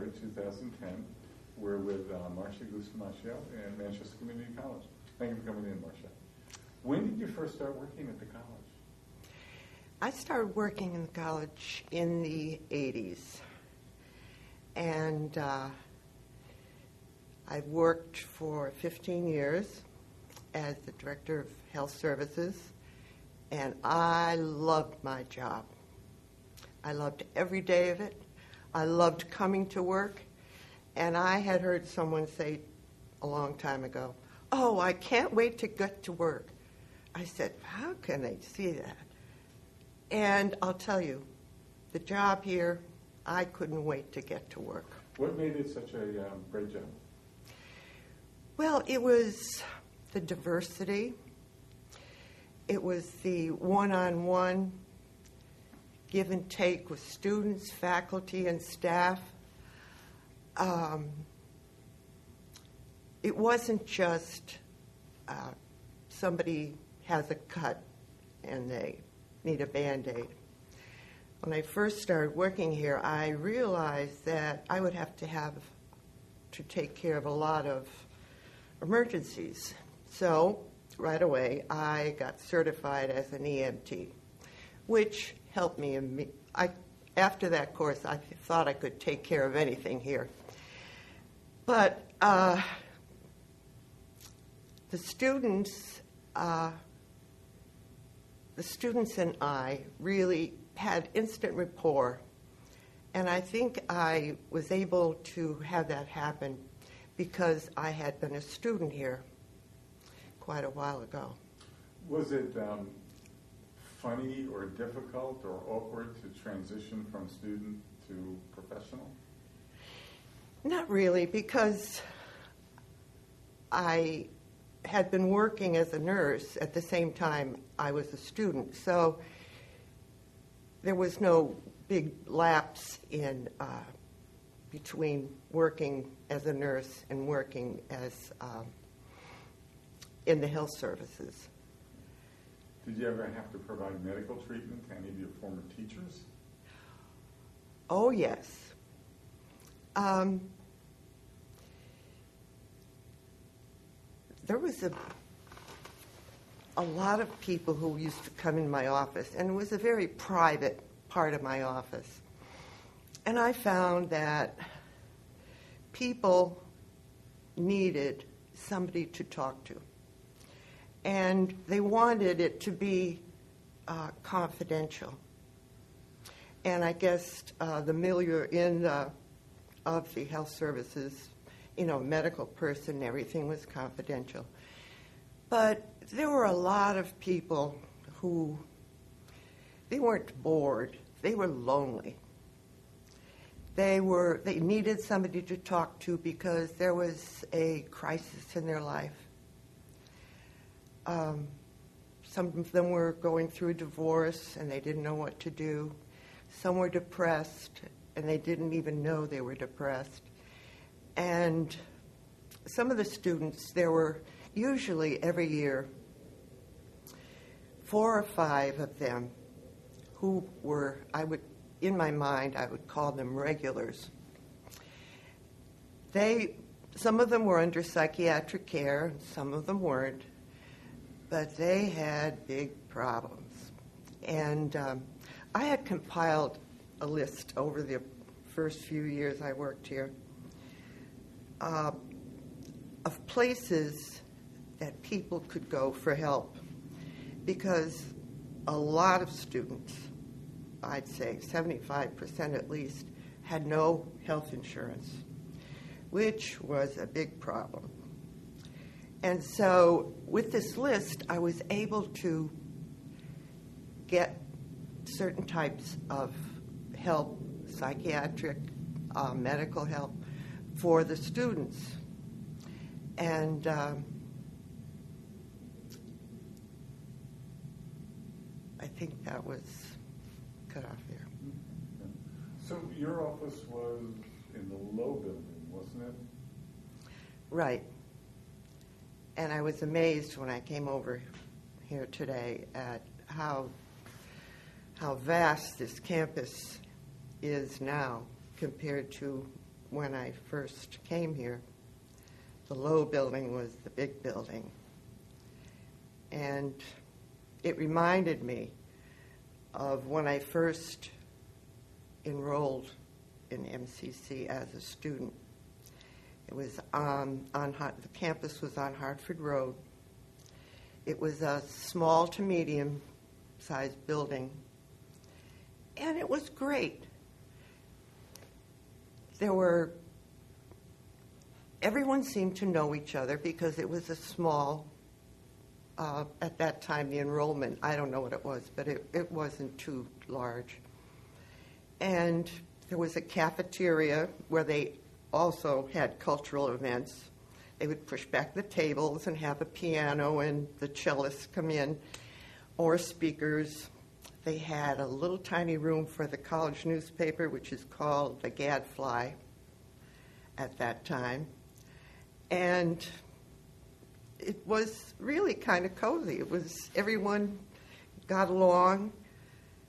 February 2010. We're with Marcia Gustamachio in Manchester Community College. Thank you for coming in, Marcia. When did you first start working at the college? I started working in the college in the 80s. And I worked for 15 years as the Director of Health Services, and I loved my job. I loved every day of it. I loved coming to work, and I had heard someone say a long time ago, "Oh, I can't wait to get to work." I said, "How can they see that?" And I'll tell you, the job here, I couldn't wait to get to work. What made it such a great job? Well, it was the diversity. It was the one-on-one give and take with students, faculty, and staff. It wasn't just somebody has a cut and they need a Band-Aid. When I first started working here, I realized that I would have to take care of a lot of emergencies. So right away, I got certified as an EMT, which helped me. After that course, I thought I could take care of anything here. But the students and I really had instant rapport, and I think I was able to have that happen because I had been a student here quite a while ago. Was it funny or difficult or awkward to transition from student to professional? Not really, because I had been working as a nurse at the same time I was a student, so there was no big lapse in between working as a nurse and working as in the health services. Did you ever have to provide medical treatment to any of your former teachers? Oh, yes. There was a lot of people who used to come in my office, and it was a very private part of my office. And I found that people needed somebody to talk to. And they wanted it to be confidential. And I guess the milieu of the health services, medical person, everything was confidential. But there were a lot of people who, they weren't bored, they were lonely. They needed somebody to talk to because there was a crisis in their life. Some of them were going through a divorce and they didn't know what to do. Some were depressed and they didn't even know they were depressed. And some of the students, there were usually every year 4 or 5 of them who were, in my mind, I would call them regulars. Some of them were under psychiatric care, some of them weren't, but they had big problems. And I had compiled a list over the first few years I worked here of places that people could go for help, because a lot of students, I'd say 75% at least, had no health insurance, which was a big problem. And so with this list, I was able to get certain types of help, psychiatric, medical help, for the students. And I think that was cut off there. So your office was in the low building, wasn't it? Right. And I was amazed when I came over here today at how vast this campus is now compared to when I first came here. The low building was the big building. And it reminded me of when I first enrolled in MCC as a student. It was the campus was on Hartford Road. It was a small to medium-sized building, and it was great. Everyone seemed to know each other because it was a small, at that time, the enrollment, I don't know what it was, but it wasn't too large. And there was a cafeteria where they also had cultural events. They would push back the tables and have a piano and the cellists come in, or speakers. They had a little tiny room for the college newspaper, which is called the Gadfly at that time. And it was really kind of cozy. It was, everyone got along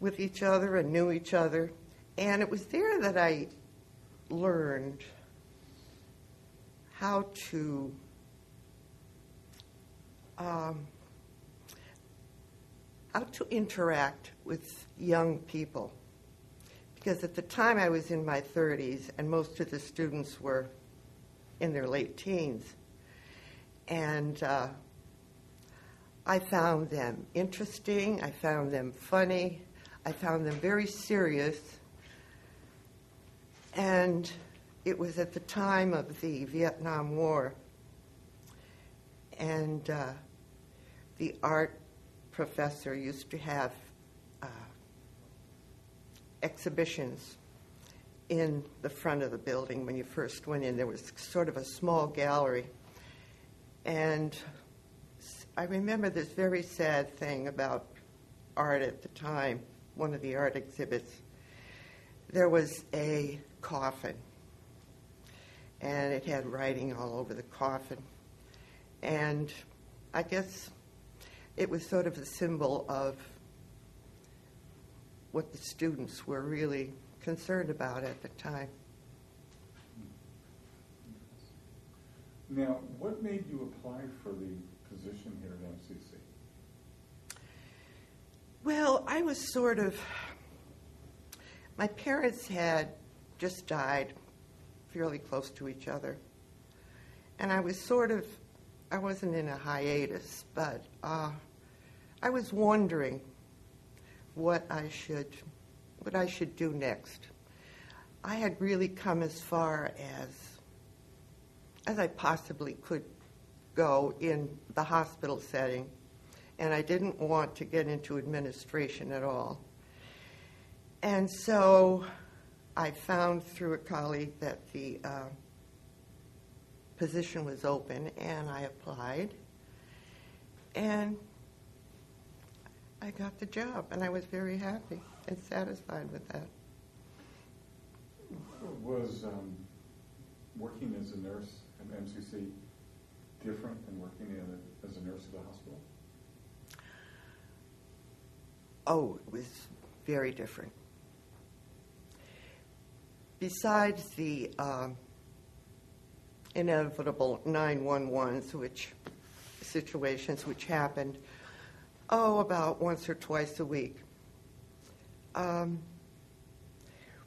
with each other and knew each other. And it was there that I learned how to interact with young people. Because at the time I was in my 30s, and most of the students were in their late teens. And I found them interesting, I found them funny, I found them very serious. And it was at the time of the Vietnam War, and the art professor used to have exhibitions in the front of the building. When you first went in, there was sort of a small gallery. And I remember this very sad thing about art at the time, one of the art exhibits. There was a coffin, and it had writing all over the coffin. And I guess it was sort of a symbol of what the students were really concerned about at the time. Now, what made you apply for the position here at MCC? Well, I was my parents had just died fairly close to each other. And I wasn't in a hiatus, but I was wondering what I should do next. I had really come as far as I possibly could go in the hospital setting, and I didn't want to get into administration at all. And so I found through a colleague that the position was open, and I applied, and I got the job, and I was very happy and satisfied with that. Was working as a nurse at MCC different than working as a nurse at a hospital? Oh, it was very different. Besides the inevitable 911 situations which happened, about once or twice a week,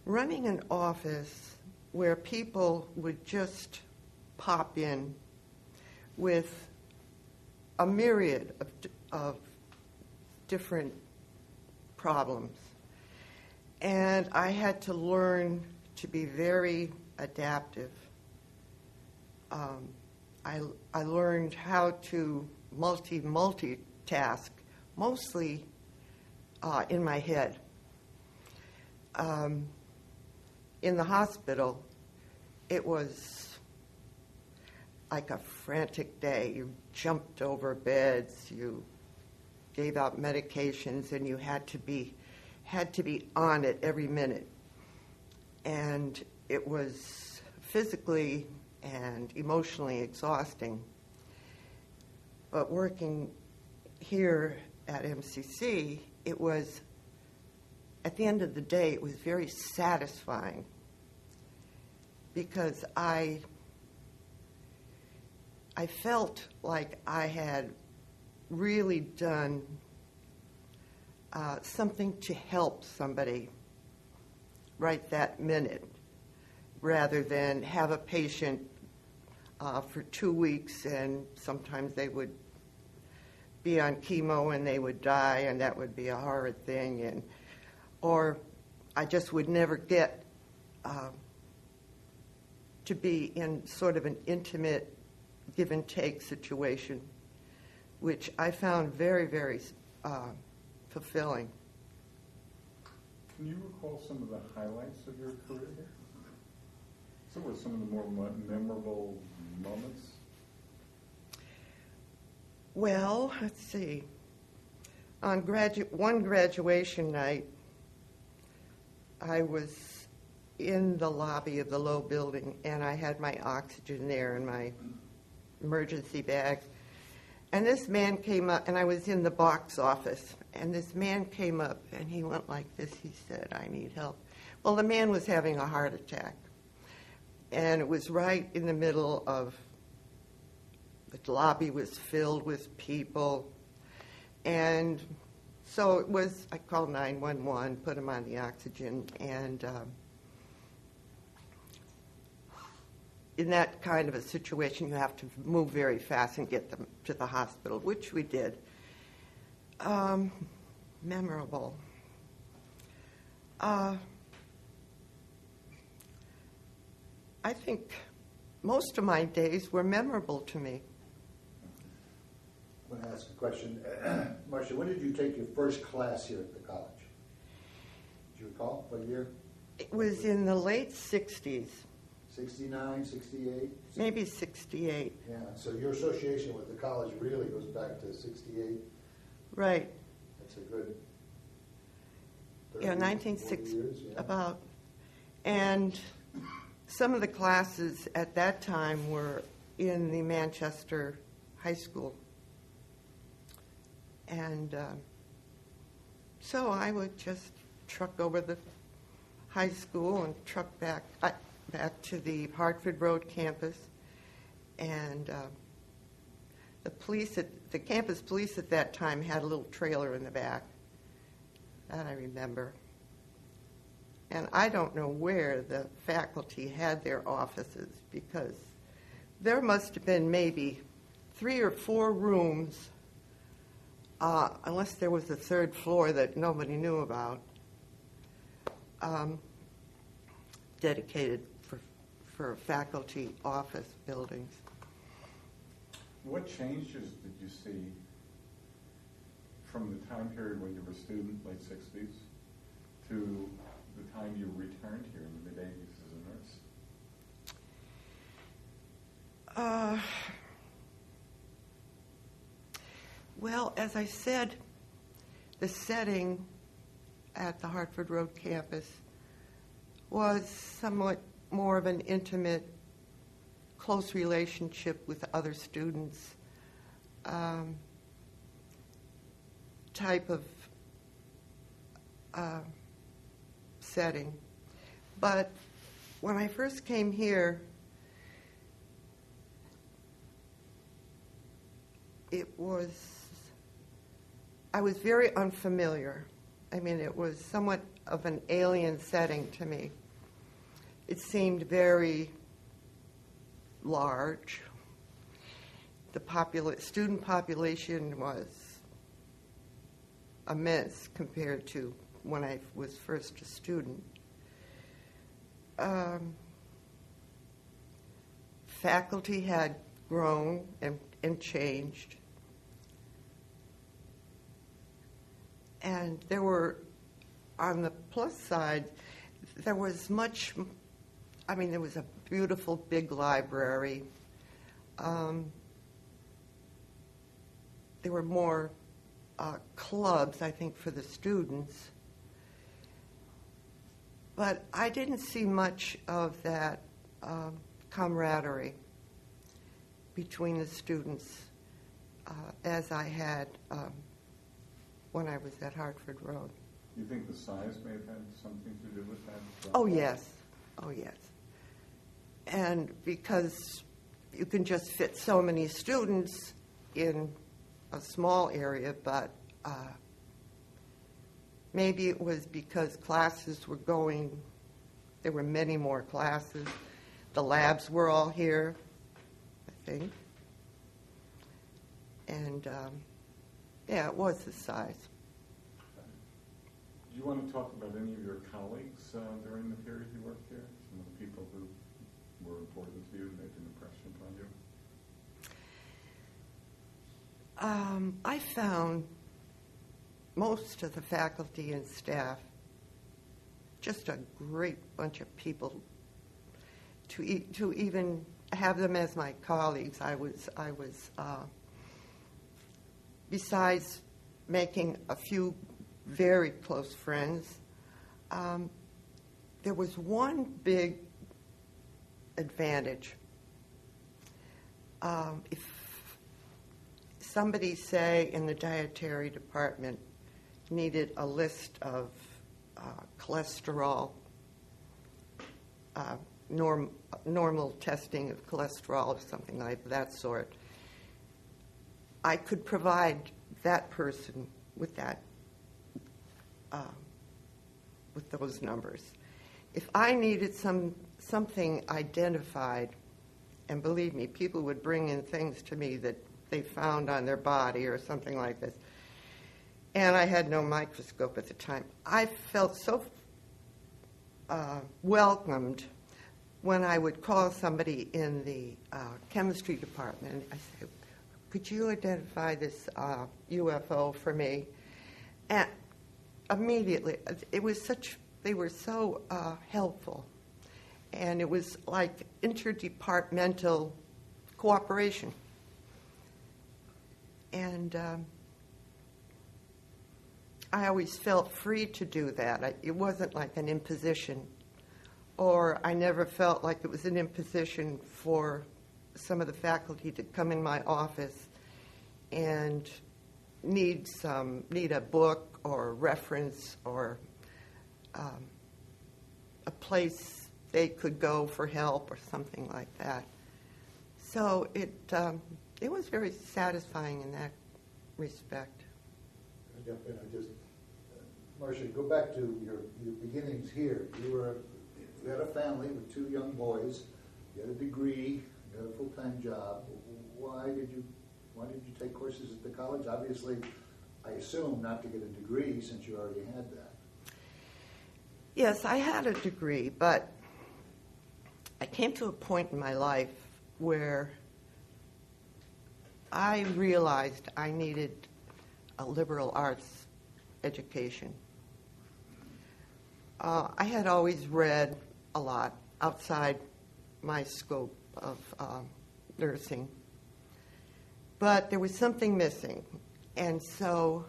running an office where people would just pop in with a myriad of different problems. And I had to learn to be very adaptive. I learned how to multitask, mostly in my head. In the hospital, it was like a frantic day. You jumped over beds, you gave out medications, and you had to be on it every minute. And it was physically and emotionally exhausting. But working here at MCC, it was, at the end of the day, it was very satisfying because I felt like I had really done something to help somebody right that minute, rather than have a patient for 2 weeks, and sometimes they would be on chemo and they would die, and that would be a horrid thing, or I just would never get to be in sort of an intimate give and take situation, which I found very, very fulfilling. Can you recall some of the highlights of your career here? So what were some of the more memorable moments? Well, let's see. On one graduation night, I was in the lobby of the low building, and I had my oxygen there in my emergency bag. And this man came up, and I was in the box office, and this man came up, and he went like this. He said, "I need help." Well, the man was having a heart attack, and it was right in the middle of, the lobby was filled with people, and so it was, I called 911, put him on the oxygen, and in that kind of a situation, you have to move very fast and get them to the hospital, which we did. Memorable. I think most of my days were memorable to me. I'm going to ask a question. Marcia, when did you take your first class here at the college? Do you recall what year? It was in the late 60s. 69, 68? Maybe 68. Yeah, so your association with the college really goes back to 68? Right. That's a good 30, 1960, 40 years, yeah. about. And some of the classes at that time were in the Manchester High School. And so I would just truck over the high school and truck back to the Hartford Road campus. And the campus police at that time had a little trailer in the back. That I remember. And I don't know where the faculty had their offices, because there must have been maybe 3 or 4 rooms, unless there was a third floor that nobody knew about, dedicated for faculty office buildings. What changes did you see from the time period when you were a student, late 60s, to the time you returned here in the mid-80s as a nurse? Well, as I said, the setting at the Hartford Road campus was somewhat more of an intimate, close relationship with other students type of setting. But when I first came here, I was very unfamiliar. I mean, it was somewhat of an alien setting to me. It seemed very large. The student population was immense compared to when I was first a student. Faculty had grown and changed. And there were, on the plus side, there was there was a beautiful big library. There were more clubs, I think, for the students. But I didn't see much of that camaraderie between the students as I had when I was at Hartford Road. You think the size may have had something to do with that? Oh, yes. Oh, yes. And because you can just fit so many students in a small area, but maybe it was because classes were going, there were many more classes. The labs were all here, I think. And yeah, it was the size. Do you want to talk about any of your colleagues during the period you worked here? Some of the people who were important to you and made an impression upon you? I found most of the faculty and staff just a great bunch of people. To even have them as my colleagues, I was besides making a few very close friends, there was one big advantage. If somebody, say, in the dietary department needed a list of cholesterol, normal testing of cholesterol or something like that sort, I could provide that person with that, with those numbers. If I needed something identified, and believe me, people would bring in things to me that they found on their body or something like this, and I had no microscope at the time, I felt so welcomed when I would call somebody in the chemistry department. I said, could you identify this UFO for me? And immediately, they were so helpful. And it was like interdepartmental cooperation. And I always felt free to do that. It wasn't like an imposition, or I never felt like it was an imposition for some of the faculty to come in my office and need a book or a reference or a place they could go for help or something like that. So it was very satisfying in that respect. I jump in. Marcia, go back to your beginnings here. You had a family with 2 young boys. You had a degree. You had a full-time job. Why did you take courses at the college? Obviously, I assume not to get a degree since you already had that. Yes, I had a degree, but I came to a point in my life where I realized I needed a liberal arts education. I had always read a lot outside my scope of nursing, but there was something missing. And so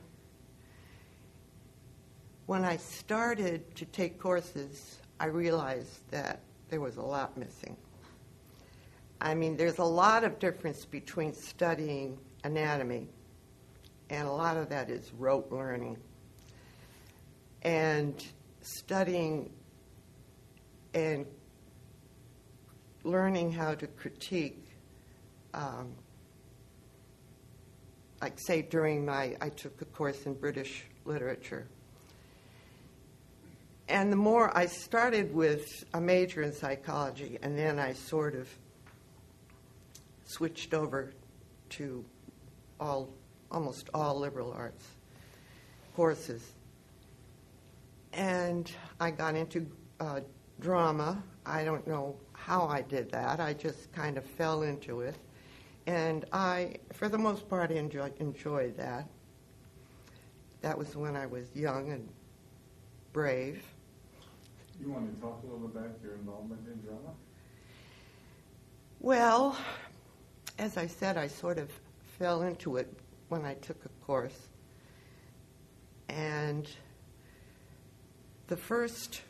when I started to take courses, I realized that there was a lot missing. I mean, there's a lot of difference between studying anatomy, and a lot of that is rote learning, and studying and learning how to critique. Like, say, I took a course in British literature. And the more I started with a major in psychology, and then I sort of switched over to almost all liberal arts courses. And I got into drama. I don't know how I did that. I just kind of fell into it. And I, for the most part, enjoyed that. That was when I was young and brave. You want to talk a little about your involvement in drama? Well, as I said, I sort of fell into it when I took a course. And the first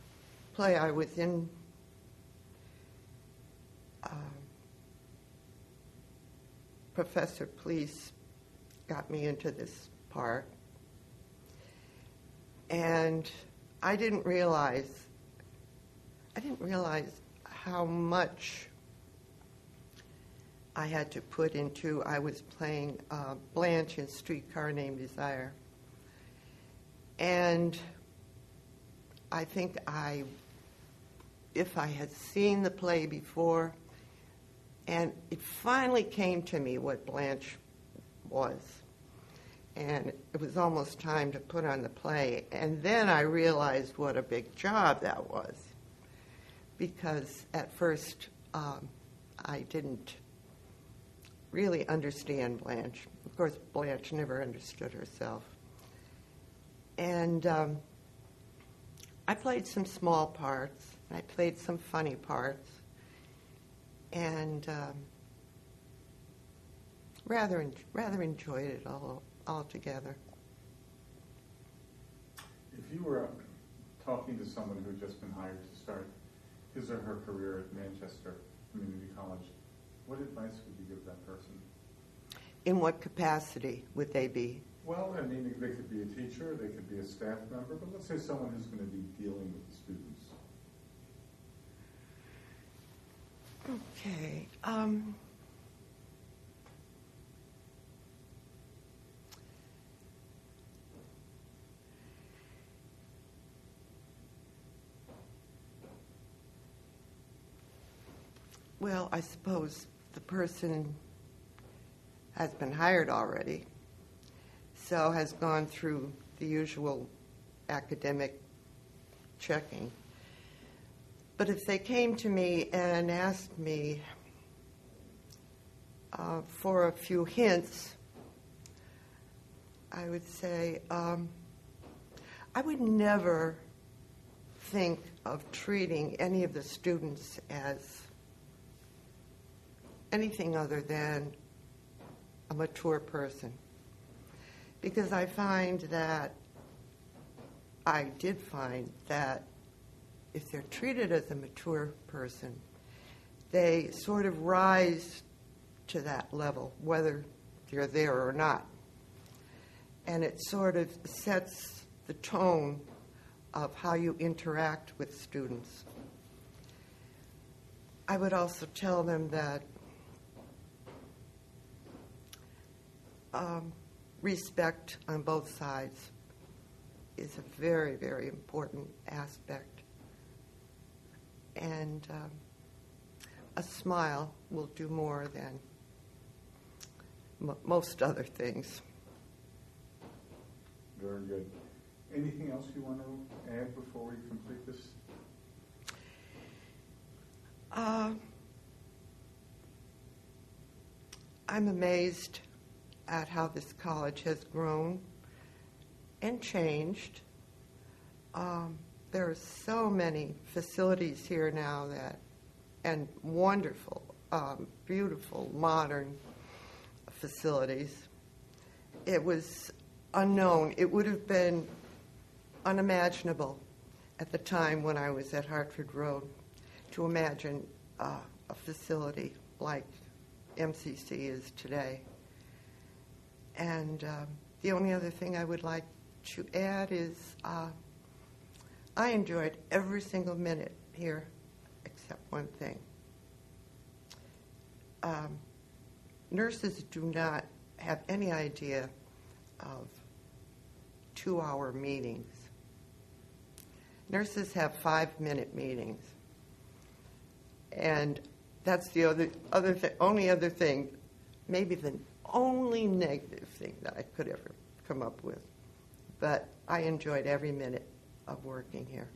play I was in, Professor Please got me into this part. And I didn't realize how much I had to put into, I was playing Blanche in Streetcar Named Desire. And I think if I had seen the play before, and it finally came to me what Blanche was. And it was almost time to put on the play. And then I realized what a big job that was. Because at first, I didn't really understand Blanche. Of course, Blanche never understood herself. And I played some small parts. I played some funny parts. And rather enjoyed it all together. If you were talking to someone who had just been hired to start his or her career at Manchester Community College, what advice would you give that person? In what capacity would they be? Well, I mean, they could be a teacher, they could be a staff member, but let's say someone who's going to be dealing with the students. Okay. Well, I suppose the person has been hired already, so has gone through the usual academic checking. But if they came to me and asked me for a few hints, I would say I would never think of treating any of the students as anything other than a mature person. Because I did find that if they're treated as a mature person, they sort of rise to that level, whether they're there or not. And it sort of sets the tone of how you interact with students. I would also tell them that respect on both sides is a very, very important aspect. And a smile will do more than most other things. Very good. Anything else you want to add before we complete this? I'm amazed at how this college has grown and changed. There are so many facilities here now and wonderful, beautiful, modern facilities. It was unknown. It would have been unimaginable at the time when I was at Hartford Road to imagine a facility like MCC is today. And the only other thing I would like to add is I enjoyed every single minute here except one thing. Nurses do not have any idea of 2-hour meetings. Nurses have 5-minute meetings. And that's the only other thing, maybe the only negative thing that I could ever come up with. But I enjoyed every minute of working here.